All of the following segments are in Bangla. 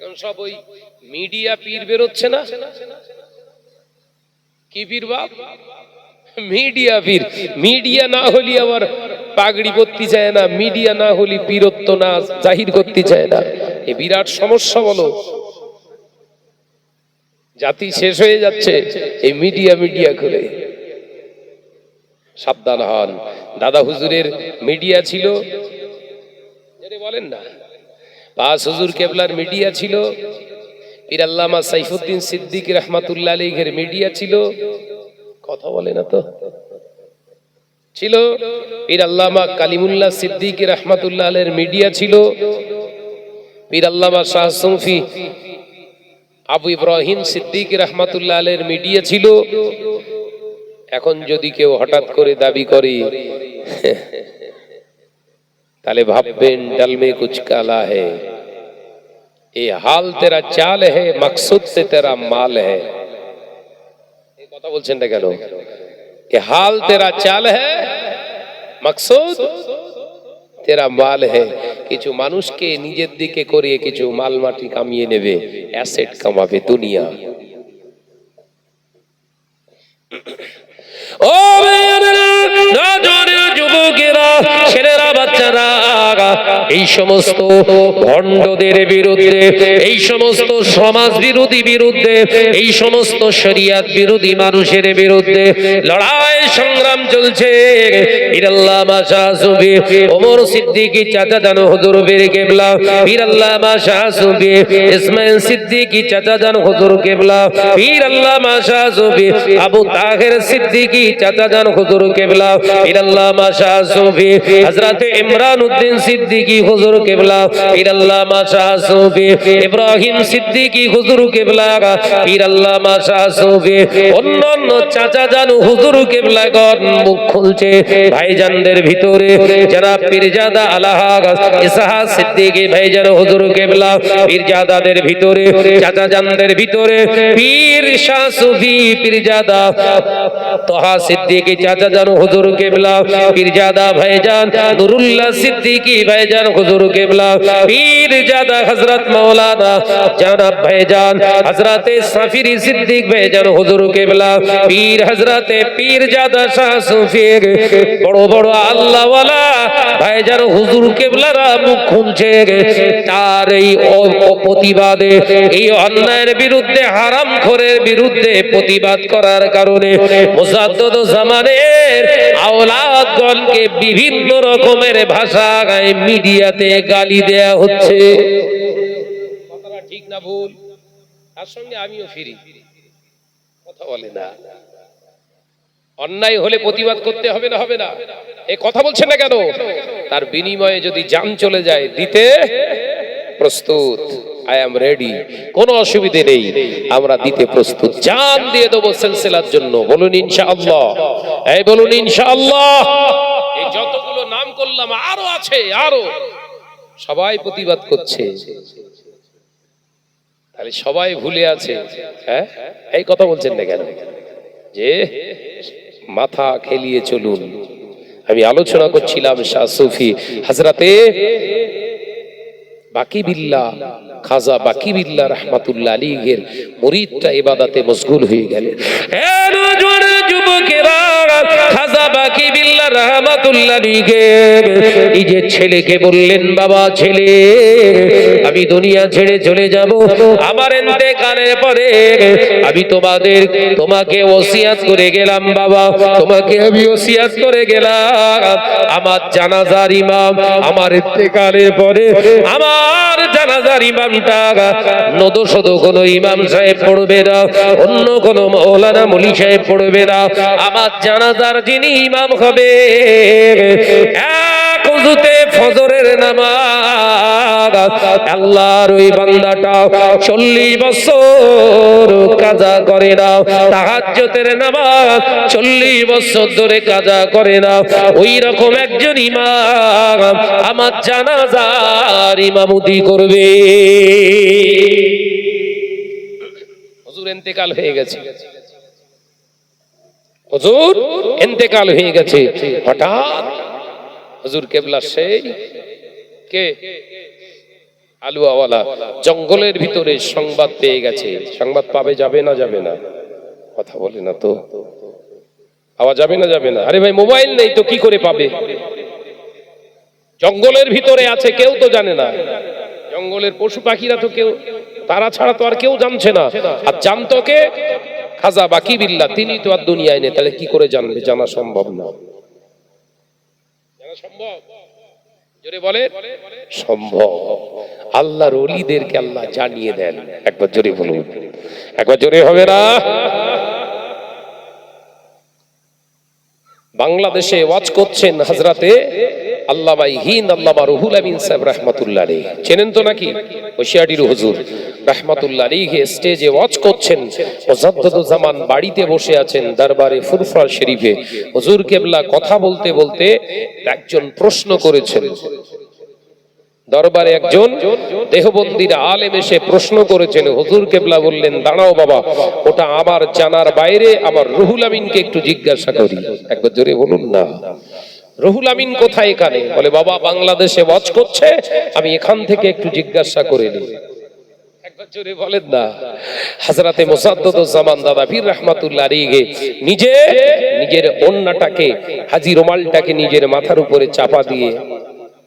এখন সব ওই মিডিয়া পীর বেরোচ্ছে না, কি পীর বাপ? মিডিয়া পীর। মিডিয়া না হলে আবার পাগড়ি পরতে চায় না, মিডিয়া না হলে পীরত্ব না জাহির করতে চায় না। এ বিরাট সমস্যা। বলো, জাতি শেষ হয়ে যাচ্ছে এই মিডিয়া মিডিয়া করে। সাবধান হন। দাদা হুজুরের মিডিয়া ছিল, বলেন না, পাঁচ হুজুর কেবলার মিডিয়া ছিল, পীর আল্লামা সাইফুদ্দিন সিদ্দিকী রহমাতুল্লাহ আলাইহির মিডিয়া ছিল, কথা বলে না তো, ছিল। পীর আল্লামা কালিমুল্লাহ সিদ্দিকী রহমাতুল্লাহ আলাইহির মিডিয়া ছিল। পীর আল্লামা শাহ সুফি আবু ইব্রাহিম সিদ্দিকী রহমাতুল্লাহ আলাইহির মিডিয়া ছিল। এখন যদি কেউ হঠাৎ করে দাবি করে, তাহলে ভাববেন ডাল মে কুছ কালা है, ये हाल तेरा चाल है, मकसूद से तेरा माल है। ये কথা বলছেন না কেন? ये हाल तेरा चाल है, मकसूद तेरा माल है। কিছু মানুষকে নিজের দিকে করিয়ে কিছু মাল মাটি কামিয়ে নেবে, অ্যাসেট কামাবে দুনিয়া। ও যুবকেরা, ছেলেরা, বাচ্চারা, এই সমস্ত ভণ্ডদের বিরুদ্ধে, এই সমস্ত সমাজ বিরোধী বিরুদ্ধে, এই সমস্ত শরিয়াত বিরোধী মানুষের বিরুদ্ধে লড়াই সংগ্রাম চলছে। পীর আল্লামা শাহ সুফি ওমর সিদ্দিকী চাচা জান হুজুর পীর কেবলা, পীর আল্লামা শাহ সুফি ইসমাইল সিদ্দিকী চাচা জান হুজুর কেবলা, পীর আল্লামা শাহ সুফি আবু তাহের সিদ্দিকী চাচা জান হুজুর কেবলা, পীর আল্লামা শাহ সুফি হযরত ইমরান উদ্দিন সিদ্দিকী হুজুর কেবলা, পীর আল্লামা শাহ সুফি ইব্রাহিম সিদ্দিকী হুজুর কেবলা, পীর আল্লামা শাহ সুফি অন্যান্য চাচা জান হুজুর কেবলাগণ মুখ খুলছে ভাইজানদের ভিতরে। জনাব পীরজাদা আলাহাজ ইসহাক সিদ্দিকী ভাইজান হুজুর কেবলা, পীরজাদাদের ভিতরে, চাচা জানদের ভিতরে পীর শাহ সুফি পীরজাদা তোহা সিদ্দিকী চাচা জান হুজুর কেবলা, পীরজাদা ভাইজান নুরুল্লাহ সিদ্দিকী ভাইজান হুজুর কেবলা, পীরজাদা হযরত মাওলানা জনাব ভাইজান হযরতে সাফিরি সিদ্দিক ভাইজান হুজুর কেবলা, পীর হযরতে পীরজাদা শাহ সুফি বড় বড় আল্লাহ ওয়ালা ভাইজান হুজুর কেবলারা মুখ খুলছে। তার এই প্রতিবাদে, এই অন্যায়ের বিরুদ্ধে, হারামখোরের বিরুদ্ধে প্রতিবাদ করার কারণে মুজাদ্দিদ জামানের আওলাদগণকে বিভিন্ন রকমের ভাষায় মিডিয়াতে গালি দেয়া হচ্ছে। কথাটা ঠিক না ভুল? তার সঙ্গে আমিও ফিরি, কথা বলে না। অন্যায় হলে প্রতিবাদ করতে হবে না, হবে না? এই কথা বলছেন না কেন? তার বিনিময়ে যদি জান চলে যায়, দিতে প্রস্তুত। আই এম রেডি, কোনো অসুবিধে নেই, আমরা দিতে প্রস্তুত, জান দিয়ে দেবো সিলসিলার জন্য। বলুন ইনশাআল্লাহ, এই বলুন ইনশাআল্লাহ। এই যতগুলো নাম করলাম আরো আছে, আরো সবাই প্রতিবাদ করছে, তাহলে সবাই ভুলে আছে। হ্যাঁ, এই কথা বলছেন না কেন? যে মাথা খেলিয়ে চলুন। আমি আলোচনা করছিলাম শাহ সুফি হযরতে বাকি বিল্লাহ খাজা বাকি বিল্লাহ রহমাতুল্লাহ আলাইহির মুরিদটা ইবাদতে মশগুল হয়ে গেলেন। যুবকেরা, খাজা বাকি বিল্লাহ রহমাতুল্লাহ আলাইহির এই যে ছেলেকে বললেন, বাবা ছেলে, আমি দুনিয়া ছেড়ে চলে যাব, আমার ইন্তেকালের পরে আমি তোমাকে ওসিয়াত করে গেলাম বাবা, তোমাকে আমি ওসিয়াত করে গেলাম, আমার জানাজার ইমাম আমার ইন্তেকালের পরে আমার জানাজার ইমামটা নদশদ কোন ইমাম সাহেব পড়বে না, অন্য কোন মাওলানা মুলি সাহেব পড়বে না, আমার জানাজার যিনি ইমাম হবে এক ওযুতে ফজরের নামাজ আল্লাহর ওই বান্দাটা 40 বছর কাজা করে না, তাহাজ্জুদের নামাজ 40 বছর ধরে কাজা করে না, ওই রকম একজন ইমাম আমার জানাজার ইমামতি করবে। হুজুর ইন্তেকাল হয়ে গেছে, হুজুর ইন্তেকাল হয়ে গেছে। হঠাৎ হুজুর কেবলা সেই কে আলুয়াওয়ালা জঙ্গলের ভিতরে সংবাদ পেয়ে গেছে। সংবাদ পাবে, যাবে না যাবে না? কথা বলে না তো, পাওয়া যাবে না যাবে না? আরে ভাই, মোবাইল নেই তো কি করে পাবে? জঙ্গলের ভিতরে আছে, কেউ তো জানে না। জঙ্গলের পশু পাখিরা তো কেউ, তারা ছাড়া তো আর কেউ জানছে না। আর জানতো কে? খাজা বাকি বিল্লাহ, তিনি তো আর দুনিয়ায় নেই, তাহলে কি করে জানবে? জানা সম্ভব না। জানা সম্ভব? জোরে বলে সম্ভব। আল্লাহর ওলিদেরকে আল্লাহ জানিয়ে দেন। একবার জোরে বলুন, একবার জোরে হবে না? বাংলাদেশে ওয়াজ করছেন হযরতে আল্লামা হিন্দ আল্লামা রুহুল আমিন সাহেব রাহমাতুল্লাহ আলাইহি, চেনেন তো নাকি? হোশিয়ারির হুজুর রাহমাতুল্লাহ আলাইহি স্টেজে ওয়াজ করছেন। মুজাদ্দিদুজ জামান বাড়িতে বসে আছেন দরবারে ফুরফুরা শরীফে। হুজুর কেবলা কথা বলতে বলতে একজন প্রশ্ন করেছেন। দরবারে একজন দেহবন্দির আলেম এসে প্রশ্ন করেছেন। হুজুর কেবলা বললেন, দাঁড়াও বাবা, ওটা আমার জানার বাইরে, আমার রুহুল আমিনকে একটু জিজ্ঞাসা করি। একবার জোরে বলুন না, রুহুল আমিন কোথায় এখানে? বলে, বাবা বাংলাদেশে ওয়াজ করছে, আমি এখান থেকে একটু জিজ্ঞাসা করে নিই। একবার জোরে বলেন না। হযরতে মুসাদ্দিদুজ জামান দাদা পীর রাহমাতুল্লাহ আলাইহি নিজের ওন্নাটাকে, হাজি রুমালটাকে নিজের মাথার উপরে চাপা দিয়ে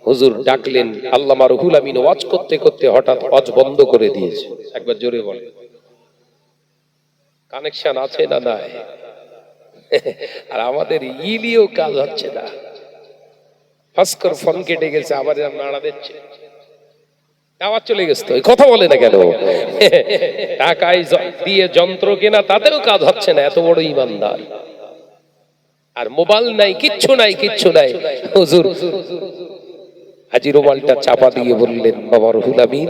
হুজুর ডাকলেন। আল্লামা রুহুল আমিন ওয়াজ করতে করতে হঠাৎ ওয়াজ বন্ধ করে দিয়েছে। একবার জোরে বলেন, কানেকশন আছে না নাই? আর আমাদের ইলিও কাজ হচ্ছে না। ফাস্কর ফোন কেটে গেছে, আবার নাড়া দিচ্ছে, আওয়াজ চলে গেছে। তো কথা বলে না কেন? টাকায় দিয়ে যন্ত্র কেনা, তাতেও কাজ হচ্ছে না। এত বড় ইমানদার, আর মোবাইল নাই, কিচ্ছু নাই, কিচ্ছু নাই। হুজুর হাজি রুমালটা চাপা দিয়ে বললেন, বাবা রুহুল আমিন,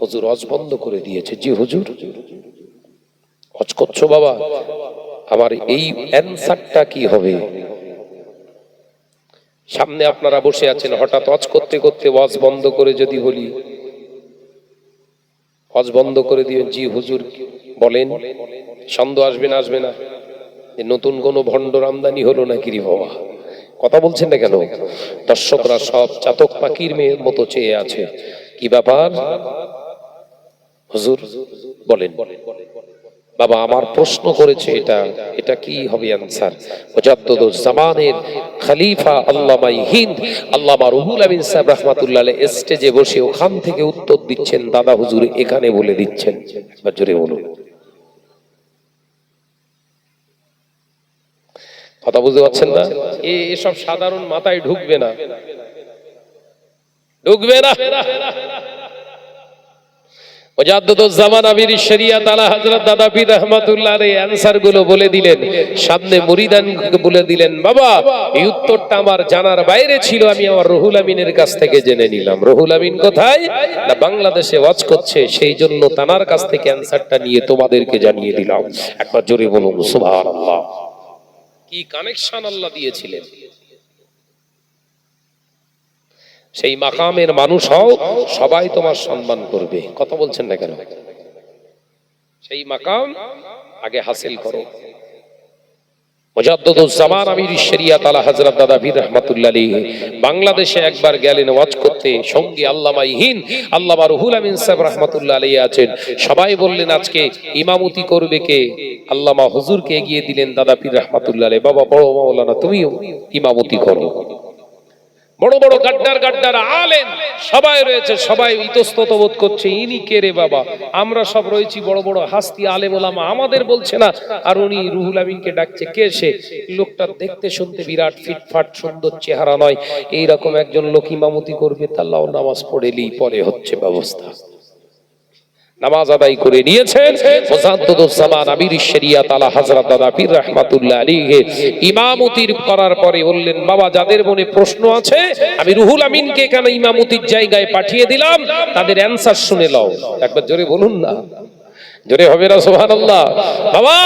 হুজুর ওয়াজ বন্ধ করে দিয়েছে। জি হুজুর, ওয়াজ করছো বাবা, আমার এই অ্যানসারটা কি হবে? সামনে আপনারা বসে আছেন, হঠাৎ ওয়াজ করতে করতে ওয়াজ বন্ধ করে যদি বলি, ওয়াজ বন্ধ করে দিবেন। জি হুজুর বলেন। সন্দেহ আসবে না? আসবে না? নতুন কোন ভণ্ডর আমদানি হলো নাকি রে বাবা? কথা বলছেন না কেন? দর্শকরা সব চাতক পাখির মেয়ের মতো চেয়ে আছে। কি ব্যাপার হুজুর বলেন। বাবা আমার প্রশ্ন করেছে, এটা কি হবে অ্যানসার? মুজাদ্দিদুজ জামানের খলিফা আল্লামা হিন্দ আল্লামা রুহুল আমিন সাহেব রাহমাতুল্লাহ আলাইহি স্টেজে বসে ওখান থেকে উত্তর দিচ্ছেন। দাদা হুজুর এখানে বলে দিচ্ছেন। জোরে বলুন, কথা বুঝতে পারছেন না? এসব সাধারণ মাথায় ঢুকবে না, ঢুকবে না। মুজাদ্দিদুজ জামান আমির শরিয়াত আলা হযরত দাদা পীর রাহমাতুল্লাহ আলাইহি অ্যানসার গুলো বলে দিলেন। সামনে মুরিদানকে বলে দিলেন, বাবা এই উত্তরটা আমার জানার বাইরে ছিল, আমি আমার রুহুল আমিনের কাছ থেকে জেনে নিলাম। রুহুল আমিন কোথায়? না বাংলাদেশে ওয়াজ করছে, সেই জন্য তানার কাছ থেকে অ্যানসারটা নিয়ে তোমাদেরকে জানিয়ে দিলাম। একবার জোরে বলুন সুবহানাল্লাহ। কি কানেকশন আল্লাহ দিয়েছিলেন। সেই মাকামের মানুষ হও, সবাই তোমার সম্মান করবে। কথা বলছেন না কেন? সেই মাকাম আগে হাসিল করো। মুজাদ্দিদুজ জামান আমির শরিয়াত আলা হযরত দাদা পীর রাহমাতুল্লাহ আলাইহি বাংলাদেশে একবার গেলেন ওয়াজ করতে, সঙ্গে আল্লামা হিন্দ আল্লামা রুহুল আমিন সাহেব রাহমাতুল্লাহ আলাইহি আছেন। সবাই বললেন আজকে ইমামতি করবে কে? আল্লামা হুজুরকে এগিয়ে দিলেন দাদা পীর রাহমাতুল্লাহ আলাইহি। বাবা বড় মাওলানা, তুমিও ইমামতি করো। বড় বড় গাড্ডার আলেম সবাই রয়েছে, সবাই ইতস্তত বোধ করছে, ইনি কে রে বাবা? আমরা সব রয়েছি বড় বড় হাস্তি আলেম ওলামা, আমাদের বলছে না, আর উনি রুহুল আমিনকে ডাকছে। কে সে? লোকটা দেখতে শুনতে বিরাট ফিটফাট সুন্দর চেহারা নয়, এইরকম একজন লোক ইমামতি করবে? তাল্লাহ নামাজ পড়েলি পরে হচ্ছে ব্যবস্থা। নামাজ আদায় করে নিয়েছেন মুজাদ্দিদুজ জামান আমির শরিয়াত আলা হযরত দাদা পীর রাহমাতুল্লাহ আলাইহি ইমামতির করার পরে বললেন, বাবা যাদের মনে প্রশ্ন আছে, আমি রুহুল আমিনকে কেন ইমামতির জায়গায় পাঠিয়ে দিলাম, তাদের অ্যানসার শুনে নাও। একবার জোরে বলুন না, জোরে হবে না সুবহানাল্লাহ। বাবা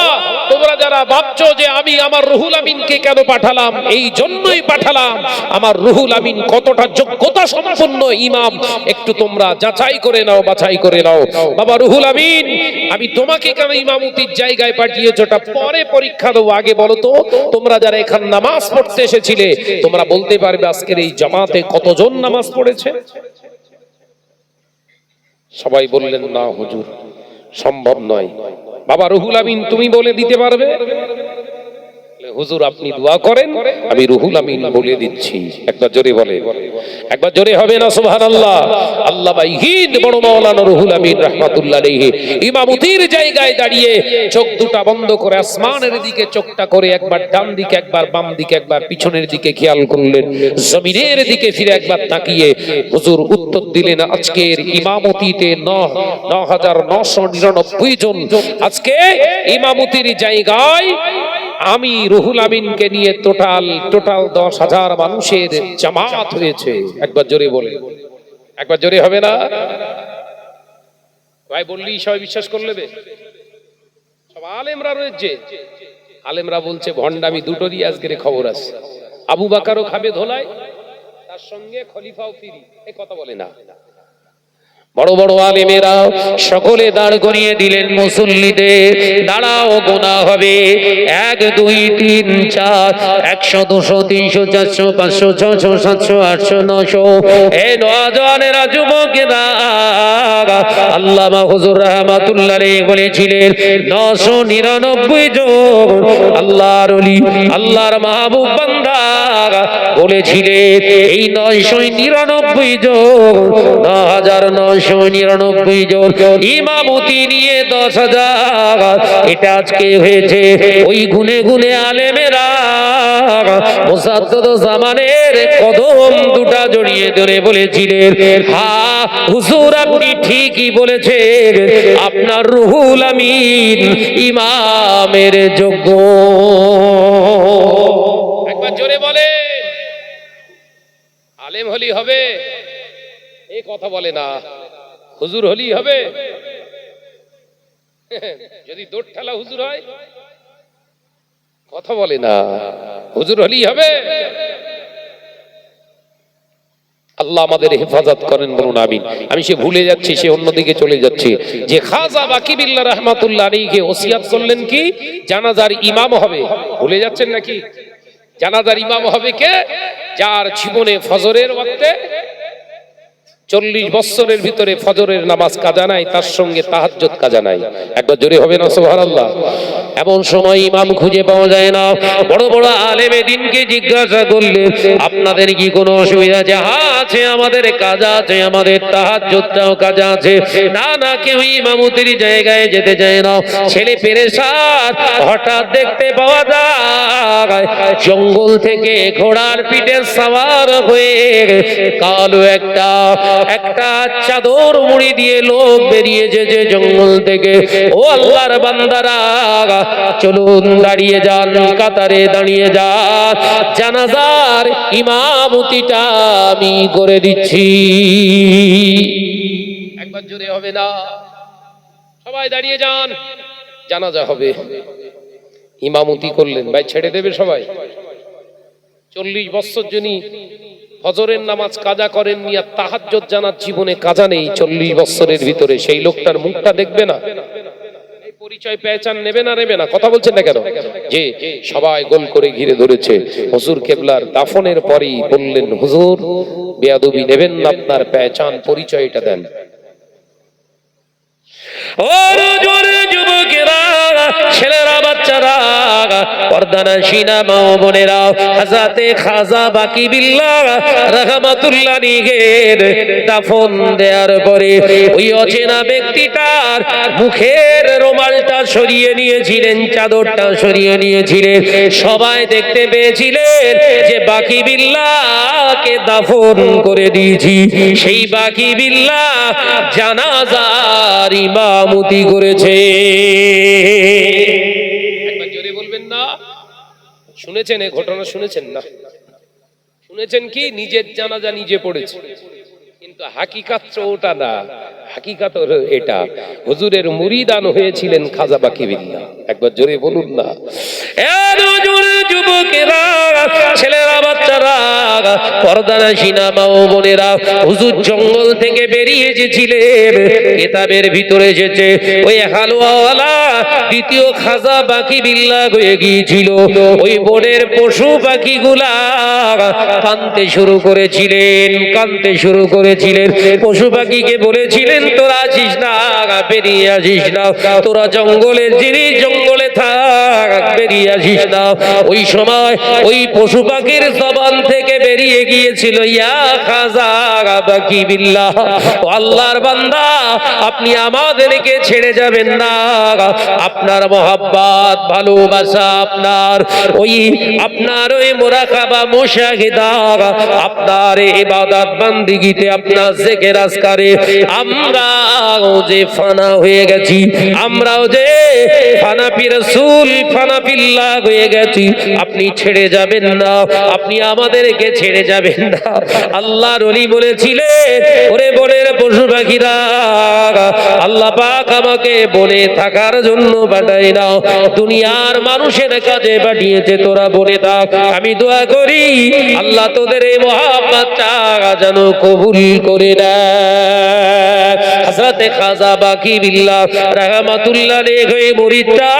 তোমরা যারা ভাবছো যে আমি আমার রুহুল আমিনকে কেন পাঠালাম, এই জন্যই পাঠালাম, আমার রুহুল আমিন কতটা যোগ্যতা সম্পন্ন ইমাম একটু তোমরা যাচাই করে নাও, বাছাই করে নাও। বাবা রুহুল আমিন, আমি তোমাকে কেন ইমামতির জায়গায় পাঠিয়েছো এটা পরে পরীক্ষা দেবো। আগে বলো তো, তোমরা যারা এখানে নামাজ পড়তে এসেছিলে, তোমরা বলতে পারবে আজকের এই জামাতে কতজন নামাজ পড়েছে? সবাই বললেন, না হুজুর, সম্ভব নয়। বাবা রুহুল আমিন, তুমি বলে দিতে পারবে? হুজুর আপনি দোয়া করেন, আমি রুহুল আমিন বলে দিচ্ছি। একবার জোরে বলে, একবার জোরে হবে না সুবহানাল্লাহ? আল্লামা হিন্দ বড় মাওলানা রুহুল আমিন রাহমাতুল্লাহ আলাইহি ইমামতির জায়গায় দাঁড়িয়ে চোখ দুটা বন্ধ করে আসমানের দিকে চোখটা করে একবার ডান দিকে, একবার বাম দিকে, একবার পিছনের দিকে খেয়াল করলেন, জমিনের দিকে ফিরে একবার তাকিয়ে হুজুর উত্তর দিলেন, আজকের ইমামতিতে ৯,৯৯৯ জন আজকে ইমামতির জায়গায় আমি রুহুল আমিনকে নিয়ে টোটাল ১০,০০০ মানুষের জামাত হয়েছে। একবার জোরে বলে, একবার জোরে হবে না? ভাই বললি সবাই বিশ্বাস করলে? সব আলেমরা রয়েছে, আলেমরা বলছে ভণ্ডামি দুটো দিয়ে আজকের খবর আছে। আবু বাকারও খাবে ধোলাই, তার সঙ্গে খলিফাও ফ্রি, এ কথা বলে না। বড় বড় আলেমেরা সকলে দাঁড় করিয়ে দিলেন মুসল্লিদের, দাঁড়াও গোনা হবে ১ ২ ৩ ৪ ১০০ ২০০ ৩০০ ৪০০ ৫০০ ৬০০ ৭০০ ৮০০ ৯০০। এই নওজওয়ানেরা, যুবকেরা, আল্লামা হুজুর রাহমাতুল্লাহ আলাইহি বলেছিলেন ৯৯৯ জন আল্লাহর ওলি, আল্লাহর মাহবুব বান্দা বলেছিলেন এই ৯৯৯ জন ৯,৯৯৯ জন ইমামতি নিয়ে ১০,০০০, এটা আজকে হয়েছে। ওই গুনে গুনে আলেমেরা মুসাদ্দদ জামানের কদম দুটা জড়িয়ে ধরে বলেছিলেন, হ্যাঁ হুজুর আপনি ঠিকই বলেছেন, আপনার রুহুল আমিন ইমামের যোগ্য। একবার জোরে বলে, আলেম হলি হবে এই কথা বলে না, হুজুর হলি হবে। যদি দৌড় ঠেলা হুজুর হয় কথা বলে না, হুজুর হলি হবে। আল্লাহ আমাদের হেফাজত করেন, বলুন আমিন। আমি সে ভুলে যাচ্ছি, সে অন্যদিকে চলে যাচ্ছি, যে খাজা বাকি বিল্লাহ রাহমাতুল্লাহ আলাইহি ওসিয়াত করলেন কি জানাজার ইমাম হবে। ভুলে যাচ্ছেন নাকি? জানাজার ইমাম হবে কে? যার জীবনে ফজরের ওয়াক্তে ৪০ বছরের ভিতরে ফজরের নামাজ কাজা নাই, তার সঙ্গে তাহাজ্জুদ কাজা নাই। একবার জোরে হবে না সুবহানাল্লাহ? এমন সময় ইমাম খুঁজে পাওয়া যায় না। বড় বড় আলেমে দ্বীনকে জিজ্ঞাসা করলে, আপনাদের কি কোনো অসুবিধা আছে? হ্যাঁ আছে, আমাদের কাজা আছে, আমাদের তাহাজ্জুদটাও কাজা আছে। না না, কেউ ইমামতির জায়গায় যেতে চায় না। ছেলে পেরেশান, হঠাৎ দেখতে পাওয়া যায় জঙ্গল থেকে ঘোড়ার পিঠে সাওয়ার হয়ে কালো একটা চাদর মুড়ি দিয়ে লোক বেরিয়েছে যে জঙ্গল থেকে। ও আল্লাহর বান্দারা, চলুন দাঁড়িয়ে যান, কাতারে দাঁড়িয়ে যান, জানাজার ইমামতিটা আমি করে দিচ্ছি। একবার জোরে হবে না? সবাই দাঁড়িয়ে যান, জানাজা হবে। ইমামতি করলেন, ভাই ছেড়ে দেবে সবাই? ৪০ বছর জনী ফজরের নামাজ কাজা করেননি, আর তাহাজ্জুদ জানার জীবনে কাজা নেই ৪০ বছরের ভিতরে, সেই লোকটার মুখটা দেখবে না? এই পরিচয় পেহচান নেবে না? নেবে না? কথা বলছেন না কেন? যে সবাই গোল করে ঘিরে ধরেছে। হুজুর কেবলার দাফনের পরেই বললেন, হুজুর বেয়াদবি নেবেন না, আপনার পেহচান পরিচয়টা দেন। ও যুবকেরা, ছেলেরা, বাচ্চারা, পর্দানশীনা মা ও বোনেরা, হযরতে খাজা বাকি বিল্লাহ রাহমাতুল্লাহ আলাইহির দাফন দেওয়ার পরে ওই অচেনা ব্যক্তিটার মুখের রুমালটা সরিয়ে নিয়েছিলেন, চাদরটা সরিয়ে নিয়েছিলেন। সবাই দেখতে পেয়েছিলেন যে বাকি বিল্লাহকে দাফন করে দিয়েছি। সেই বাকি বিল্লাহ জানাজার ইমামতি করেছে। একবার জোরে বলবেন না? শুনেছেন এই ঘটনা? শুনেছেন না? শুনেছেন কি নিজের জানাজা নিজে পড়েছে, কিন্তু হাকিকাত ওটা না। হাকিকাত এটা, হুজুরের মুরিদান হয়েছিলেন খাজা বাকি বিল্লাহ। একবার জোরে বলুন না? যুবকেরা, ছেলেরা, বাচ্চারা, পর্দানশীনা মা ও বোনেরা, হুজুর জঙ্গল থেকে বেরিয়ে এসেছিলেন। কিতাবের ভিতরে এসেছে ওই হালুয়াওয়ালা দ্বিতীয় খাজা বাকি বিল্লাহ হয়ে গিয়েছিল। ওই বনের পশু পাখিগুলা কাঁদতে শুরু করেছিলেন, কাঁদতে শুরু করে করেছিলেন, পশু পাখিকে বলেছিলেন তোরা আসিস না, বেরিয়ে আসিস না, তোরা জঙ্গলের জিনিস জঙ্গলে থাক, বেরিয়ে আসিস না। ওই সময় ওই পশু পাখির জবান থেকে বেরিয়ে গিয়েছিল, ইয়া খাজা বাকি বিল্লাহ, আল্লাহর বান্দা আপনি আমাদেরকে ছেড়ে যাবেন না, আপনার মহব্বত ভালোবাসা, আপনার ওই মুরাকাবা মুশাহিদা, আপনার ইবাদত বান্দিগিতে, আপনার জিকির আজকারে আমরাও যে ফানা হয়ে গেছি, আমরাও যে ফানা পি রাসূল ফানা বিল্লাহ হয়ে গেছি, আপনি ছেড়ে যাবেন না, আপনি আমাদেরকে ছেড়ে যাবেন না। আল্লাহর ওলি বলেছিলেন, ওরে বনের পশু পাখিরা, আল্লাহ পাক আমাকে বনে থাকার জন্য পাঠাই না, দুনিয়ার মানুষের কাজে পাঠিয়েছে, তোরা বনে থাক। আমি দোয়া করি আল্লাহ তোদের এই মহব্বতটা যেন কবুল করে নেয়। হযরতে খাজা বাকি বিল্লাহ রাহমাতুল্লাহ আলাইহি মুরিদটা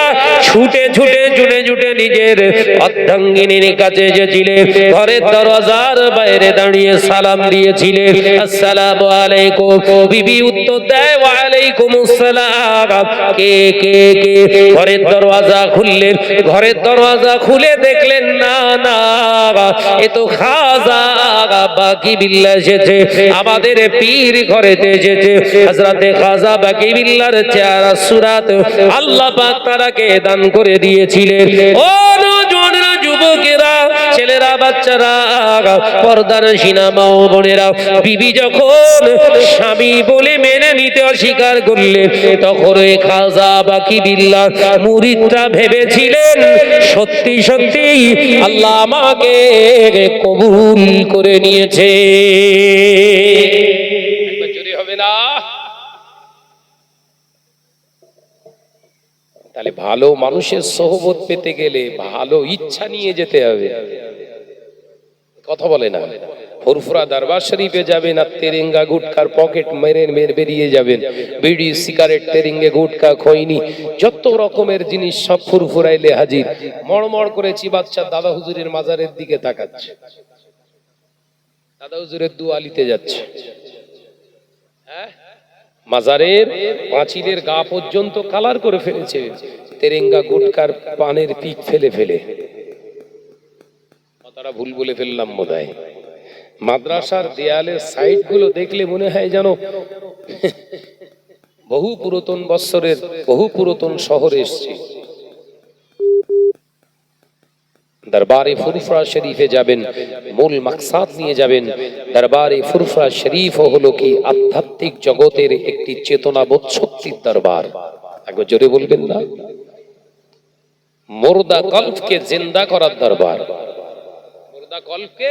ছুটে ছুটে ছুটে ছুটে নিজের অর্ধাঙ্গিনীর কাছে এসেছিলেন, ঘরের দরজার বাইরে দাঁড়িয়ে সালাম দিয়েছিলেন, আসসালামু আলাইকুম। বিবি উত্তর দেয়, ওয়া আলাইকুম আসসালাম। কে কে কে? ঘরের দরজা খুললেন, ঘরের দরজা খুলে দেখলেন না না, এ তো খাজা বাকি বিল্লাহ এসেছে, আমাদের পীর ঘরেতে এসেছে। হযরতে খাজা বাকি বিল্লাহর চেহারা সুরাত আল্লাহ পাক তারাকে দান করে দিয়েছিলেন। ও নওজোয়ানরা, যুবকেরা, ছেলেরা, বাচ্চারা, পর্দার সিনা মা ও বোনেরা, বিবি যখন স্বামী বলে মেনে নিতে অস্বীকার করলেন, তখন ওই খাজা বাকি বিল্লাহ মুরিদটা ভেবেছিলেন, সত্যি সত্যি আল্লাহ আমাকে কবুল করে নিয়েছে। একবার জোরে হবে না? তাহলে ভালো মানুষের সোহবত পেতে গেলে ভালো ইচ্ছা নিয়ে যেতে হবে। কথা বলে না? ফুরফুরা দরবার শরীফে যাবেন আর তেরেঙ্গা গুটকার পকেট মেরে মেরে বেরিয়ে যাবেন, বিড়ি সিগারেট তেরেঙ্গে গুটকা খৈনি যত রকমের জিনিস সব ফুরফুরাইলে হাজির। মড়মড় করেছি বাচ্চা দাদা হুজুরের মাজারের দিকে তাকাচ্ছে, দাদা হুজুরের দুয়ালিতে যাচ্ছে, হ্যাঁ, মাজারের পাঁচিলের গা পর্যন্ত কালার করে ফেলেছে তেরেঙ্গা গুটকার পানের পিক ফেলে ফেলে। কথাটা ভুল বলে ফেললাম বোধহয়। মাদ্রাসার দেয়ালের সাইড গুলো দেখলে মনে হয় যেন বহু পুরাতন বৎসরের বহু পুরাতন শহরে এসছে। দরবারে ফুরফুরা শরীফে যাবেন, মূল মাকসাদ নিয়ে যাবেন। দরবারে ফুরফুরা শরীফ হলো কি আধ্যাত্মিক জগতের একটি চেতনাবোধ শক্তির দরবার। একবার জোরে বলবেন না? মুর্দা কলবকে জিন্দা করার দরবার, মুর্দা কলবকে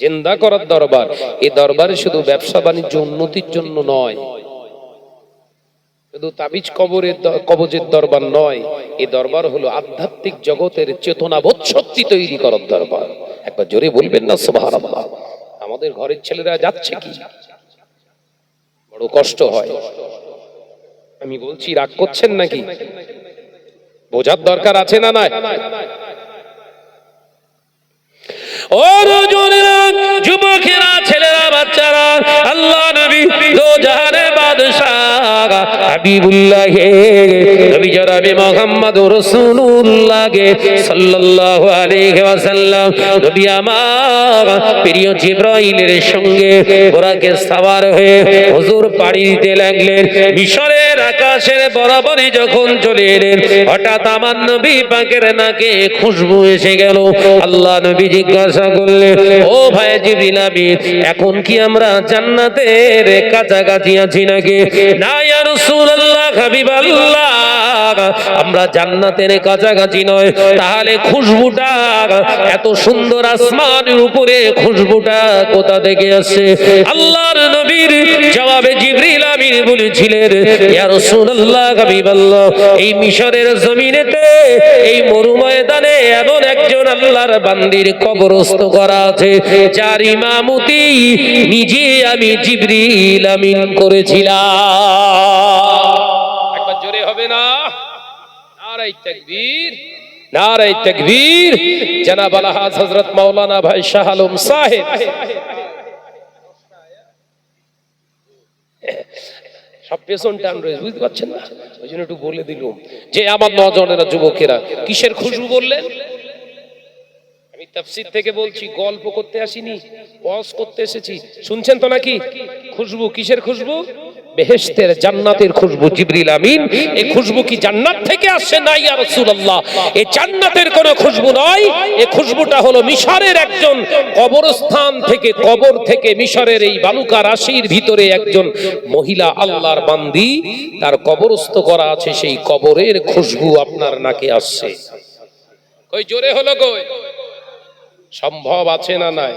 জিন্দা করার দরবার। এই দরবারে শুধু ব্যবসা বাণিজ্য উন্নতির জন্য নয়, শুধু তাবিজ কবজের দরবার নয়, এই দরবার হলো আধ্যাত্মিক জগতের চেতনাবোধ শক্তি তৈরি করার দরবার। একবার জোরে বলবেন না সুবহানাল্লাহ? আমাদের ঘরের ছেলেরা যাচ্ছে কি, বড় কষ্ট হয়। আমি বলছি রাগ করছেন নাকি? বোঝার দরকার আছে না নাই? ও নওজোয়ানেরা, যুবকেরা, ছেলেরা, বাচ্চারা, আল্লাহ নবী দো জাহানের বাদশাহ হাবিবুল্লাহ নবী জনাবে মুহাম্মদুর রাসূলুল্লাহ সাল্লাল্লাহু আলাইহি ওয়াসাল্লাম, নবী আমার প্রিয় জিবরাইলের সঙ্গে বোরাকে সওয়ার হয়ে হুজুর পাড়ি দিতে লাগলেন। মিশরের আকাশের বরাবরই যখন চলে এলেন, হঠাৎ আমার নবী পাকের নাকে খুশবু এসে গেল। আল্লাহ নবী জিজ্ঞাসা করলেন, ও ভাই জিবরিল আমিন, এখন কি আমরা জান্নাতের কাছাকাছি আছি নাকি? না ইয়া রাসূলুল্লাহ, হাবিবাল্লাহ, আমরা জান্নাতের কাছাকাছি নয়। তাহলে খুশবুটা এত সুন্দর আসমানের উপরে খুশবুটা কোথা থেকে আসে? আল্লাহর নবীর জবাবে জিবরিল আমিন বলেছিলেন, ইয়া রাসূলুল্লাহ, হাবিবাল্লাহ, এই মিশরের জমিনেতে এই মরু ময়দানে এমন একজন আল্লাহর বান্দির কবরস্থ করা আছে, যার ইমামতি নিজে আমি জিবরিল আমিন করেছিলাম। একবার জোরে হবে না? নারায়ে তাকবীর, নারায়ে তাকবীর। জনাব আলহাজ হযরত মাওলানা ভাই শাহ আলম সাহেব সব পেছন টান রয়েছে, বুঝতে পারছেন না? ওই জন্য একটু বলে দিলুম যে আমার নজনেরা, যুবকেরা, কিসের খুশবু বললেন? আমি তাফসীর থেকে বলছি, গল্প করতে আসিনি, ওয়াজ করতে এসেছি। শুনছেন তো নাকি? খুশবু কিসের খুশবু? বেহেশতের, জান্নাতের খুশবু। জিবরিল আমিন এই খুশবু কি জান্নাত থেকে আসে? না ইয়া রাসূলুল্লাহ, এই জান্নাতের কোনো খুশবু নয়। এই খুশবুটা হলো মিশরের একজন কবরস্থান থেকে, কবর থেকে মিশরের এই বালুকা রাশির ভিতরে একজন মহিলা আল্লাহর বান্দি, তার কবরস্থ করা আছে, সেই কবরের খুশবু আপনার নাকে আসছে। কই জোরে হলো কই? সম্ভব আছে না নাই?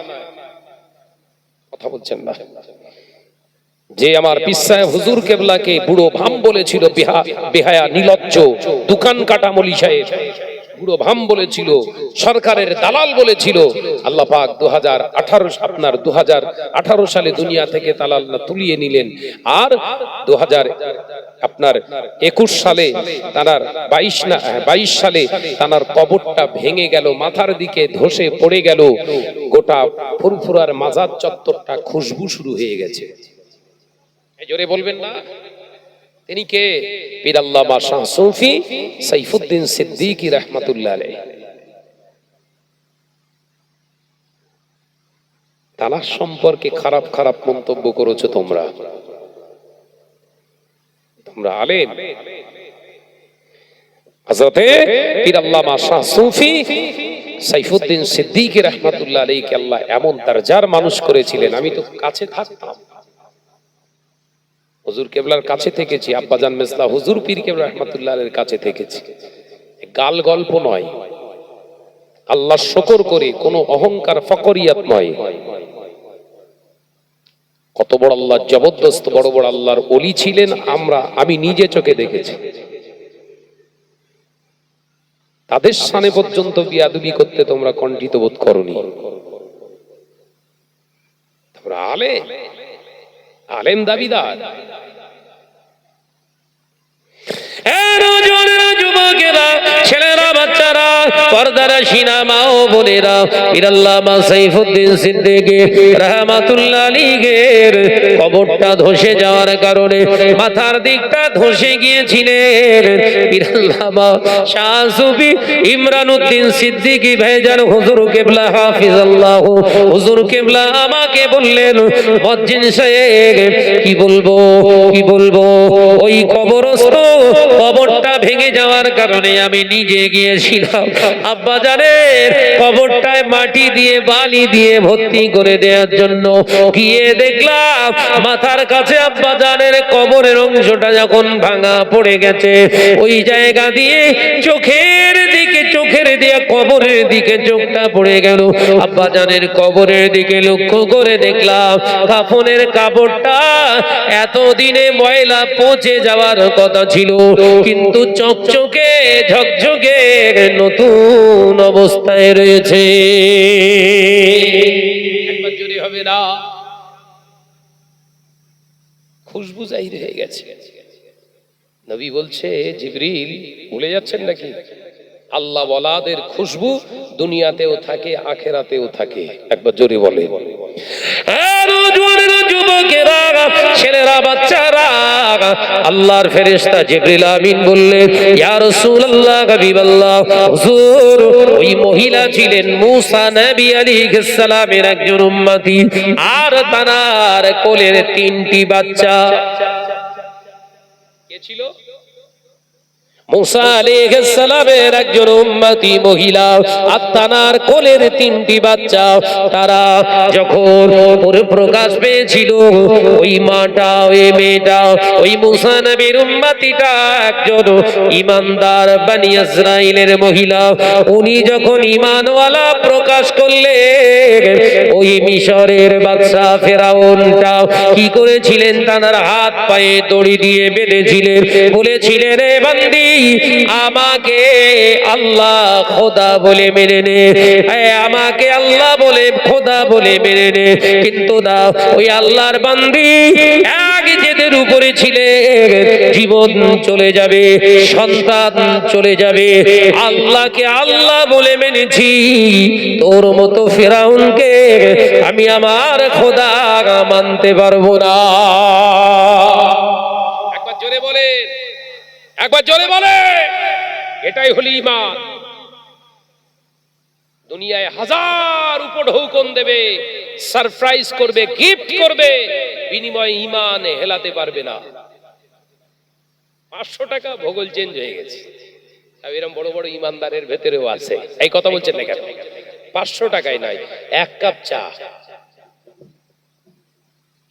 কথা বলছেন না। যে আমার পিসায় হুজুর কেবলাকে বুড়ো ভাম বলেছিল, বেহায়া, নিলজ্জ, দোকান কাটা মলি সাহেব, বুড়ো ভাম বলেছিল, সরকারের দালাল বলেছিল। আল্লাহ পাক 2018 সালে দুনিয়া থেকে দালাল তুলিয়ে নিলেন। আর 2021 সালে তার 22 সালে তার কবরটা ভেঙে গেল, মাথার দিকে ধসে পড়ে গেল, গোটা ফুরফুরার মাজার চত্বরটা খুশবু শুরু হয়ে গেছে। জোরে বলবেন না? তিনি কে? পীর আল্লামা শাহ সুফি সাইফুদ্দিন সিদ্দিকী রাহমাতুল্লাহ আলাইহি। তার সম্পর্কে খারাপ খারাপ মন্তব্য করেছো তোমরা। তোমরা আলেম। হযরতে পীর আল্লামা শাহ সুফি সাইফুদ্দিন সিদ্দিকী রাহমাতুল্লাহ আলাইহি আল্লাহ এমন দরজার মানুষ করেছিলেন। আমি তো কাছে থাকতাম, হুজুর কেবলার কাছে থেকেছি, আব্বাজান মেজলা হুজুর পীর কেবলা রাহমাতুল্লাহ আলাইহির কাছে থেকেছি। গাল গল্প নয়, আল্লাহর শুকর করে, কোনো অহংকার ফকরিয়াত নয়। কত বড় আল্লাহ জবরদস্ত বড় বড় আল্লাহর ওলি ছিলেন, আমি নিজে চোখে দেখেছি। তাদের শানে পর্যন্ত বিয়াদবি করতে তোমরা কণ্ঠিত বোধ করনি। তোমরা আলেম দাবিদার। যুবকেরা, ছেলেরা, বাচ্চারা, পর্দার শিনা, মা ও বোনেরা, পীর আল্লামা সাইফুদ্দিন সিদ্দিকী রাহমাতুল্লাহ আলাইহির কবরটা ধসে যাওয়ার কারণে মাথার দিকটা ধসে গিয়েছিলেন। পীর আল্লামা শাহ সুফি ইমরানউদ্দিন সিদ্দিকী ভাইজান হুজুর কেবলা হাফিজাল্লাহ, হুজুর কেবলা আমাকে বললেন, মুয়াজ্জিন সাহেব কি বলবো, ওই কবরটা ভেঙে যাওয়ার কারণে আমি নিজে গিয়েছিলাম আব্বাজানের কবরটায় মাটি দিয়ে, বালি দিয়ে ভর্তি করে দেওয়ার জন্য। গিয়ে দেখলাম মাথার কাছে আব্বাজানের কবরের অংশটা যখন ভাঙা পড়ে গেছে, ওই জায়গা দিয়ে চোখের দিয়ে কবরের দিকে চোখটা পড়ে গেল। আব্বাজানের কবরের দিকে লক্ষ্য করে দেখলাম কাফনের কাপড়টা এতদিনে ময়লা পচে যাওয়ার কথা ছিল, কিন্তু চকচকে ঝকঝকে নতুন অবস্থায় রয়েছে। একবার জোরে হবে না? খুশবু জাহির হয়ে গেছে। নবী বলছে, জিবরিল ভুলে যাচ্ছেন নাকি? আল্লাহ ওয়ালাদের খুশবু দুনিয়াতেও থাকে, আখেরাতেও থাকে। একবার জোরে বলে। যুবকেরা, ছেলেরা, বাচ্চারা, আল্লাহর ফেরেশতা জিবরিল আমিন বললেন, ইয়া রাসূলুল্লাহ, হাবিবাল্লাহ, হুজুর ওই মহিলা ছিলেন মুসা নবী আলাইহিস সালামের একজন উম্মতি, আর তার কোলের 3টি বাচ্চা। কে ছিল? মুসা আলাইহিস সালামের একজন উম্মতি মহিলা, আর তার কোলের 3টি বাচ্চা। তারা যখন প্রকাশ পেয়েছিল, ওই মাটা, ওই মেয়েটা, ওই মুসা নবীর উম্মতিটা একজন ঈমানদার বনি ইসরাইলের মহিলা। উনি যখন ঈমানওয়ালা প্রকাশ করলেন, ওই মিশরের বাদশা ফেরাউনটা কি করেছিলেন? তার হাত পায়ে দড়ি দিয়ে বেঁধেছিলেন, বলেছিলেন, রে বান্দি, আমাকে আল্লাহ খোদা বলে মেনে নে, আমাকে আল্লাহ বলে খোদা বলে মেনে নে। কিন্তু না, ওই আল্লাহর বান্দি এক জেদের উপরে ছিলেন, জীবন চলে যাবে, সন্তান চলে যাবে, আল্লাহকে আল্লাহ বলে মেনেছি, তোর মতো ফেরাউনকে আমি আমার খোদা মানতে পারবো না। একবার জোরে বলে, এটাই হলো ঈমান। দুনিয়ায় হাজার উপঢৌকন দেবে, সারপ্রাইজ করবে, গিফট করবে, বিনিময়ে ঈমান হেলাতে পারবে না। 500 টাকা ভূগোল চেঞ্জ হয়ে গেছে। এরকম বড় বড় ইমানদারের ভেতরেও আছে। এই কথা বলছেন না কেন? 500 টাকায় নাই, এক কাপ চা।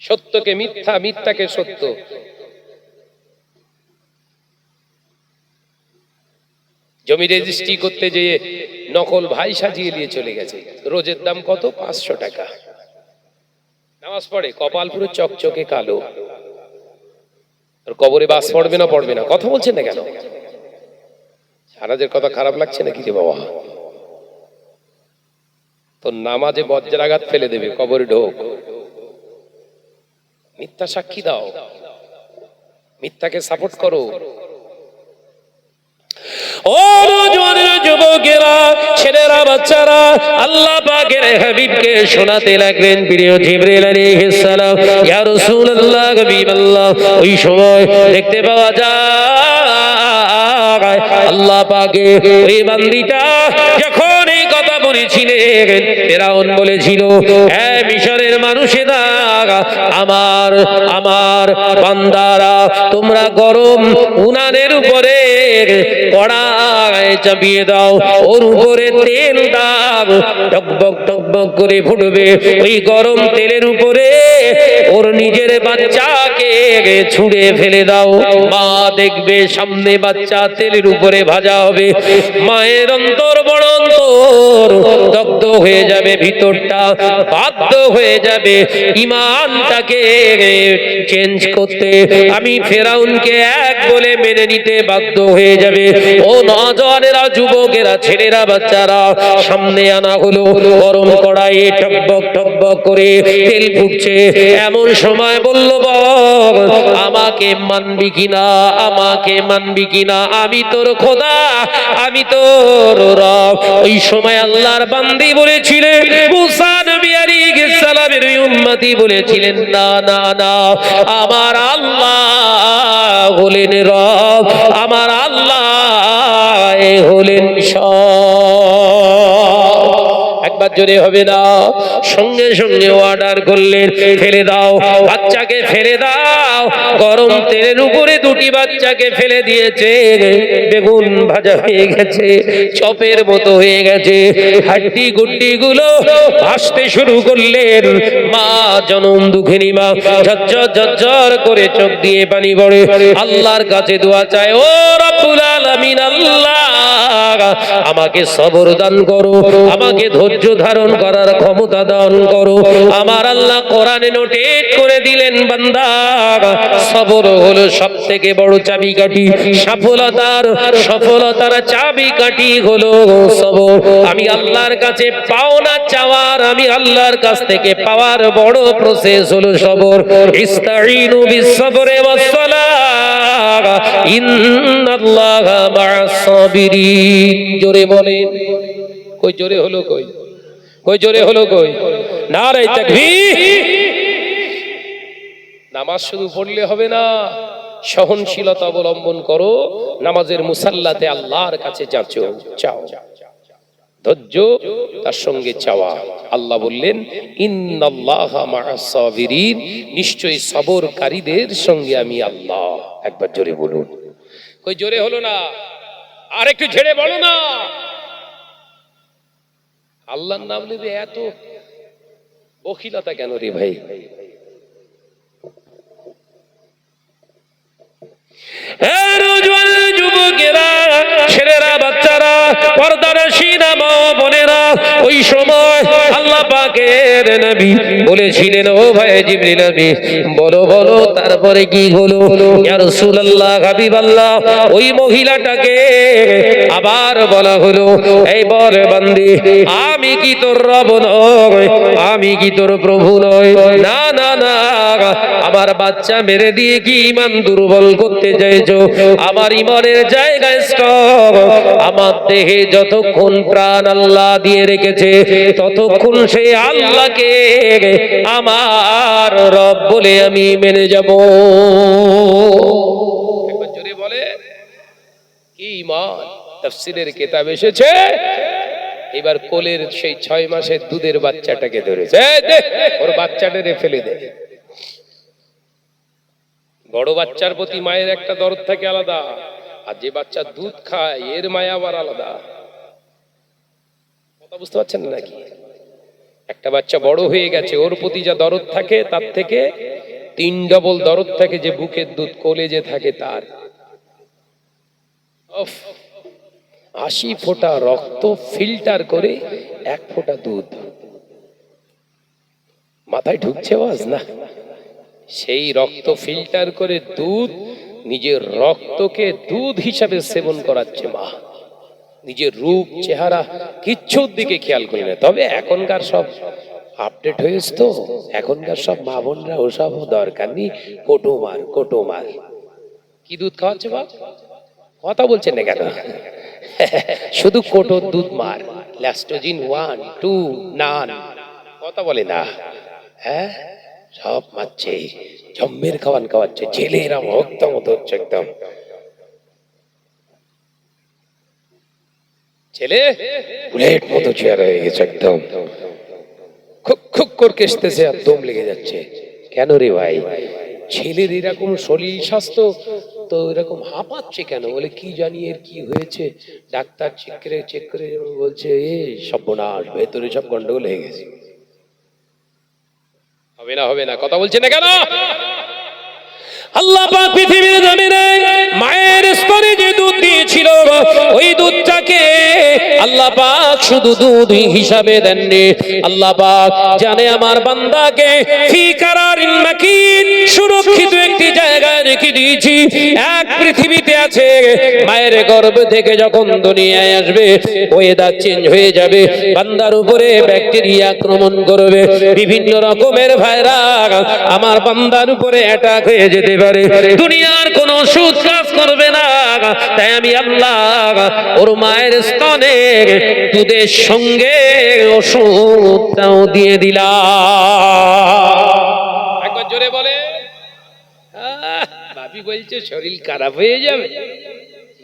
সত্যকে মিথ্যা, মিথ্যাকে সত্য। জমি রেজিস্ট্রি করতে যেয়ে নকল ভাই সাজিয়ে দিয়ে চলে গেছে। রোজের দাম কত? 500 টাকা। নামাজ পড়ে, কপাল পুরো চকচকে কালো। কবরে বাস পড়বে না? পড়বে না। কথা বলছেন না কেন? সারাজের কথা খারাপ লাগছে নাকি যে বাবা? তো নামাজে বজ্রাঘাত ফেলে দেবে, কবরে ঢোক। মিথ্যা সাক্ষী দাও, মিথ্যাকে সাপোর্ট করো। ও নওজোয়ানেরা, যুবকেরা, ছেলেরা, বাচ্চারা, আল্লাহ পাকের হাবিবকে শোনাতে লাগলেন, প্রিয় জিবরিল আলাইহিস সালাম, ইয়া রাসূলুল্লাহ, হাবিবাল্লাহ। ওই সময় দেখতে পাওয়া যায় আল্লাহ পাকে ওই বান্দীটা যখন এই কথা বলেছিলেন, ফেরাউন বলেছিল, হে মিশরের মানুষেরা, আমার আমার বান্দারা, তোমরা গরম উনানের উপরে কড়াই চাপিয়ে দাও, ওর উপরে তেল দাও, টকবক টকবক করে ফুটবে। ওই গরম তেলের উপরে ওর নিজের বাচ্চাকে ছুঁড়ে ফেলে দাও। মা দেখবে সামনে বাচ্চা তেলের উপরে ভাজা হবে। মায়ের অন্তর, বড় অন্তর দগ্ধ হয়ে যাবে, ভিতরটা বাধ্য হয়ে যাবে ঈমানটাকে চেঞ্জ করতে। আমি ফেরাউনকে এক বলে মেনে নিতে বাধ্য হয়ে যাবে। ও নওজোয়ানেরা, যুবকেরা, ছেলেরা, বাচ্চারা, সামনে আনা হলো গরম কড়াইয়ে টকবক টকবক করে তেল ফুটছে। এমন সময় বলল, বল আমাকে মানবি কিনা, আমাকে মানবি কিনা, আমি তোর খোদা, আমি তোর রব। ওই সময় আল্লাহর বান্দি বলেছিলেন, মুসা নবী আলাইহিস সালামের উম্মতি বলেছিলেন, না না না, আমার আল্লাহ হলেন রব, আমার আল্লাহ হলেন সব। একবার জোরে হবে না? সঙ্গে সঙ্গে অর্ডার করলেন, ফেলে দাও বাচ্চাকে, ফেলে দাও। গরম তেলের উপরে দুটি বাচ্চাকে ফেলে দিয়েছে। বেগুন ভাজা হয়ে গেছে, চপের মতো হয়ে গেছে, হাড্ডি গুড্ডি গুলো ভাসতে শুরু করলেন। মা, জনম দুঃখিনী মা, ঝরঝর ঝরঝর করে চোখ দিয়ে পানি পড়ে আল্লাহর কাছে দোয়া চায়, ও রব্বুল আলামিন, আল্লাহ আমাকে সবর দান করো, আমাকে ধৈর্য ধারণ করার ক্ষমতা দান করো। আমার আল্লাহ কোরআনে নোটেট করে দিলেন, বান্দা, সবর হলো সবথেকে বড় চাবিকাঠি। সফলতার চাবিকাঠি হলো সবর। আমি আল্লাহর কাছে পাওনা চাওয়ার, আমি আল্লাহর কাছ থেকে পাওয়ার বড় প্রসেস হলো সবর। ইস্তাঈনু বিস-সাবরি ওয়াস-সালাহ, ইন্নাল্লাহা মা'আস সাবিরিন। জোরে বলেন, কই জোরে হলো, কই কই জোরে হলো, কই? নারে তাকবীর। নামাজ শুধু পড়লে হবে না, সহনশীলতা অবলম্বন করো। নামাজের মুসাল্লাতে আল্লাহর কাছে যাচো, চাও, ধৈর্য তার সঙ্গে চাওয়া। আল্লাহ বললেন, ইন্নাল্লাহা মা'আস সাবিরিন, নিশ্চয়ই সবরকারীদের সঙ্গে আমি আল্লাহ। একবার জোরে বলুন, কই জোরে হলো না? আর একটু ঝেড়ে বলো না। আল্লাহর নাম নেবে এত বখিলতা কেন রে ভাই? যুবকেরা, ছেলেরা, বাচ্চারা, পর্দানশীনা মা বোনেরা, ওই সময় আল্লাহ পাকের নবী বলেছিলেন, ও ভাই জিবরিল নবী, বলো বলো তারপরে কি হলো? ইয়া রাসূলুল্লাহ, হাবিবাল্লাহ, ওই মহিলাটাকে আবার বলা হলো, এই বল বান্দি, আমি কি তোর রব নই? আমি কি তোর প্রভু নই? না না না, আমার বাচ্চা মেরে দিয়ে কি ঈমান দুর্বল করতে চাইছো? আমার ঈমানের জায়গা স্ট্রং। আমার দেহে যতক্ষণ প্রাণ আল্লাহ দিয়ে রেখেছে, ততক্ষণ সেই আল্লাহকে আমার রব বলে আমি মেনে যাব। একবার জোরে বলে, কি ঈমান। তাফসীরের কিতাব এসেছে, এবার কোলের সেই 6 মাসের দুধের বাচ্চাটাকে ধরেছে, এই দে ওর বাচ্চাটারে ফেলে দে। বড় বাচ্চার প্রতি মায়ের একটা দরদ থাকে আলাদা, আর যে বাচ্চা দুধ খায় এর মায়া আবার আলাদা। কথা বুঝতে পারছেন নাকি? একটা বাচ্চা বড় হয়ে গেছে, ওর প্রতি যা দরদ থাকে তার থেকে 3 ডবল দরদ থাকে যে বুকের দুধ কোলে যে থাকে তার। 80 ফোঁটা রক্ত ফিল্টার করে 1 ফোঁটা দুধ। মাথায় ঢুকছে আওয়াজ না? সেই রক্ত ফিল্টার করে দুধ, নিজের রক্তকে দুধ হিসাবে সেবন করাচ্ছে মা। নিজের রূপ চেহারা কিচ্ছুর দিকে খেয়াল করি না। তবে এখনকার সব আপডেট হয়েছে তো, এখনকার সব মা বোনরা ওসব দরকার নেই, কোটো মার। কি দুধ খাওয়াচ্ছে বাপ? কথা বলছেন না কেন? শুধু কোটোর দুধ মার, ল্যাস্টোজিন 1, 2 নান। কথা বলে না, হ্যাঁ সব মারছে, জম্মের খাওয়াচ্ছে, ছেলেরা ভক্ত মতো হচ্ছে একদম। ছেলে বুলেট মতো চেয়ার হয়ে গেছে একদম, খুক খুক করে কেসতেছে আর দম লেগে যাচ্ছে। কেন রে ভাই? ছেলের এরকম শরীর স্বাস্থ্য তো এরকম হাঁপাচ্ছে কেন? বলে কি জানি এর কি হয়েছে। ডাক্তার চেক করে বলছে এ সর্বনাশ, ভেতরে সব গন্ডগোল হয়ে গেছে। হবে না, কথা বলছে না কেন? আল্লাহ পাক পৃথিবীর জমিনে মায়ের স্তনে যে দুধ দিয়েছিল, ওই দুধটাকে আল্লাহ পাক শুধু দুধ হিসাবে দেননি। আল্লাহ পাক জানে আমার বান্দাকে ফি কারারিন মাকিন, সুরক্ষিত একটি জায়গায় রেখে দিয়েছি। এক পৃথিবীতে আছে, মায়ের গর্ভ থেকে যখন দুনিয়ায় আসবে ওয়েদার চেঞ্জ হয়ে যাবে, বান্দার উপরে ব্যাকটেরিয়া আক্রমণ করবে, বিভিন্ন রকমের ভাইরাস আমার বান্দার উপরে অ্যাটাক হয়ে যেতে পারে। দুনিয়ার কোন ওষুধ কাজ করবে না। তাই আমি আল্লাহ ওর মায়ের স্তনে দুধের সঙ্গে ওষুধটাও দিয়ে দিলাম। একবার জোরে বলে। ভাবি বলছে শরীর খারাপ হয়ে যাবে,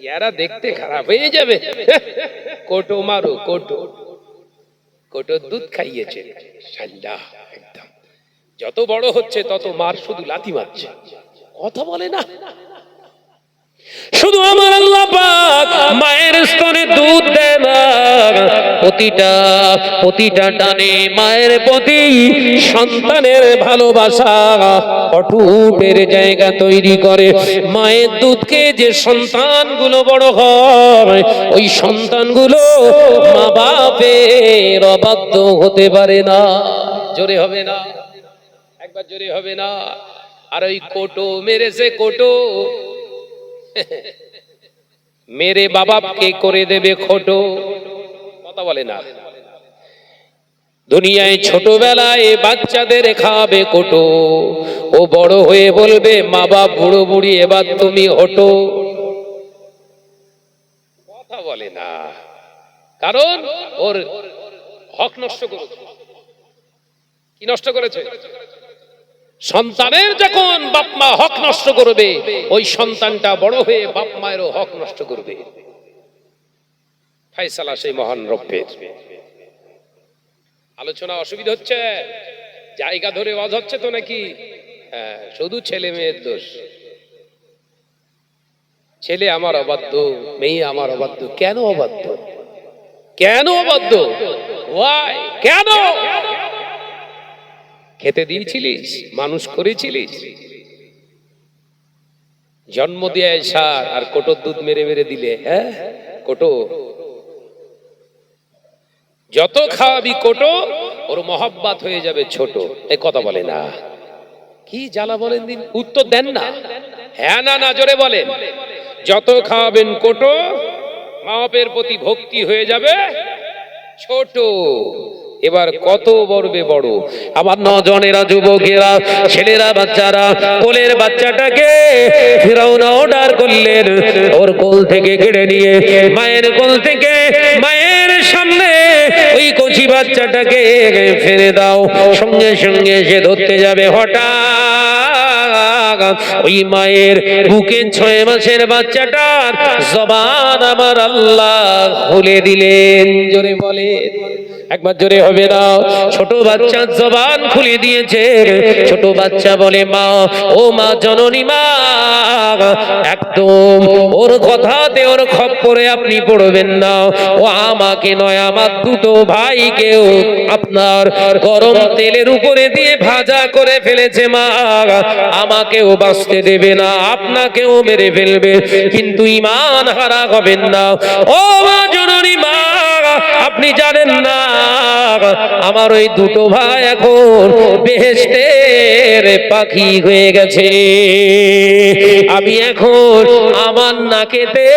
ইয়ারা দেখতে খারাপ হয়ে যাবে। কোটো মারো, কোটোর দুধ খাইয়েছে সাল্লাহ। একদম যত বড় হচ্ছে তত মার শুধু লাথি মারছে, কথা বলে না। শুধু আমার আল্লাহ পাক মায়ের স্তনে দুধ দেয় না, প্রতিটা টানে মায়ের প্রতি সন্তানের ভালোবাসা অটুটের জায়গা তৈরি করে। মায়ের দুধকে যে সন্তানগুলো বড় হয়, ওই সন্তানগুলো মা বাপের অবাধ্য হতে পারে না। জোরে হবে না, একবার জোরে হবে না। আর ওই কোটো মেরেছে, কোটো মেরে বাবাকে করে দেবে খোটো, কথা বলে না। দুনিয়ায় ছোটবেলায় বাচ্চাদের খাবে কোটো, ও বড় হয়ে বলবে মা বাপ বুড়ো বুড়ি এবার তুমি হটো, কথা বলে না। কারণ ওর হক নষ্ট করেছে। কি নষ্ট করেছে? সন্তানের যখন বাপ মা হক নষ্ট করবে, ওই সন্তানটা বড় হয়ে বাপ মায়েরও হক নষ্ট করবে। ফায়সালা সেই মহান রব্বের। আলোচনা অসুবিধা হচ্ছে? জায়গা ধরে ওয়াজ হচ্ছে তো নাকি? হ্যাঁ, শুধু ছেলে মেয়ের দোষ। ছেলে আমার অবাধ্য, মেয়ে আমার অবাধ্য। কেন অবাধ্য? কেন অবাধ্য? ওয়াই? কেন? খেতে দিয়েছিলিস, মানুষ করেছিলিস, জন্ম দিয়ে সার আর কোটোর দুধ মেরে মেরে দিলে। হ্যাঁ, কোটো যত খাওয়াবি কোটো, ওর মহব্বত হয়ে যাবে ছোট। এ কথা বলে না। কি জ্বালা বলেন দিন, উত্তর দেন না। হ্যাঁ না জোরে বলেন। যত খাওয়াবেন কোটো, মা বাপের প্রতি ভক্তি হয়ে যাবে ছোট। এবার কত বড়বে বড়। আমার নজনেরা, যুবকেরা, ছেলেরা, বাচ্চারা, কোলের বাচ্চাটাকে ফিরাউন অর্ডার করলেন ওর কোল থেকে কেড়ে নিয়ে মায়ের কোল থেকে মায়ের সামনে ওই কচি বাচ্চাটাকে ফেলে দাও। সঙ্গে সঙ্গে সে ধরতে যাবে, হঠাৎ ওই মায়ের বুকে 6 মাসের বাচ্চাটার জবান আমার আল্লাহ খুলে দিলেন। জোরে বলে, একবার জোরে হবে না। ছোট বাচ্চার জবান খুলে দিয়েছে। ছোট বাচ্চা বলে, মা, ও মা জননী মা, একদম ওর কথাতে ওর খপ্পরে আপনি পড়বেন না। ও আমাকে নয়, আমার দুটো ভাইকেও আপনার গরম তেলের উপরে দিয়ে ভাজা করে ফেলেছে মা, আমাকেও বাঁচতে দেবে না, আপনাকেও মেরে ফেলবে, কিন্তু ঈমান হারা হবেন না। ও মা জননী মা, আপনি জানেন না আমার ওই দুটো ভাই এখন বেহেশতের পাখি হয়ে গেছে। আমি এখন আমার নাকেতে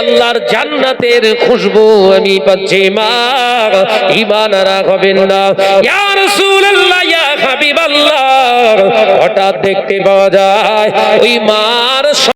আল্লাহর জান্নাতের খুশবু আমি পাচ্ছি। মা, ঈমান হারা হবেন না। ইয়া রাসূলুল্লাহ, ইয়া হাবিবাল্লাহ, হঠাৎ দেখতে পাওয়া যায় ওই মার